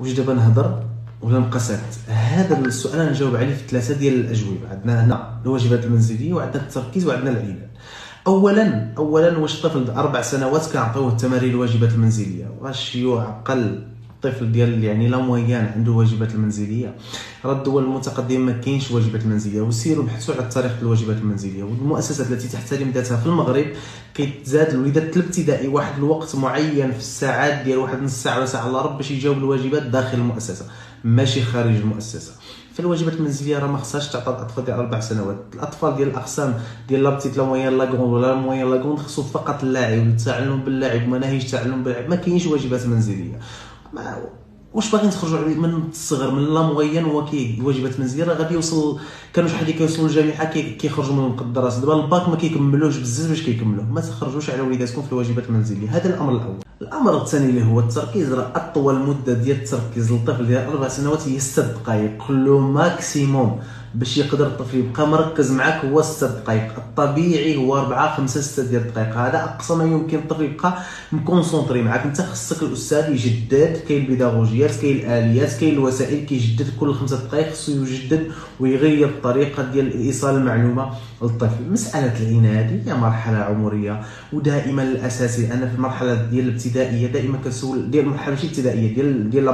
واش دابا نهضر ولا نبقى ساكت؟ هذا السؤال نجاوب عليه في ثلاثه ديال الاجوبه. عندنا هنا الواجبات المنزليه، وعندنا التركيز، وعندنا العنان. اولا واش الطفل 4 سنوات كنعطيوه التمارين الواجبات المنزليه؟ واش يعقل الطفل ديال يعني لا مويان عنده واجبات المنزليه؟ راه الدول المتقدمه ما كاينش واجبات منزليه، وسيروا بحثوا على طريقه الواجبات المنزليه. والمؤسسات التي تحترم ذاتها في المغرب كيتزاد الوليدات الابتدائي واحد الوقت معين في الساعات ديال واحد نص ساعه ولا ساعه الا ربع باش يجاوب الواجبات داخل المؤسسه ماشي خارج المؤسسه. فالواجبات المنزليه راه ما خصهاش تعطى الاطفال ديال 4 سنوات. الاطفال ديال الاقسام ديال لا بتيت لا موين لا كروند ولا موين لا كروند خصو فقط اللعب والتعلم باللعب ومناهج التعلم باللعب، ما كاينش واجبات منزليه. ما واش باغيين تخرجوا من الصغر من لا موين هو واجبات منزليه؟ راه غادي يوصل، كانوا شحال كيوصلوا للجامعه كيخرجوا من المقدرات، دابا الباك ما كيكملوش بزاف باش كيكملوه. ما تخرجوش على وليداتكم في الواجبات المنزليه. هذا الامر الاول. الامر الثاني اللي هو التركيز، راه اطول مده ديال التركيز للطفل ديال 4 سنوات هي 6 دقائق كله ماكسيموم باش يقدر الطفل يبقى مركز معك هو 6 دقائق. الطبيعي هو 4 5 6 ديال الدقائق، هذا اقصى ما يمكن الطفل يبقى مكونسونطري معك. انت خصك الاستاذ يجدد، كاين البيداغوجيات، كاين الاليات، كاين الوسائل، كيجدد كل 5 دقائق خصو يجدد ويغير الطريقه ديال ايصال المعلومه للطفل. مساله العناد هي مرحله عمريه، ودائما الاساسي انا في المرحله ديال الابتدائيه دائما كنسول ديال المرحله الابتدائيه ديال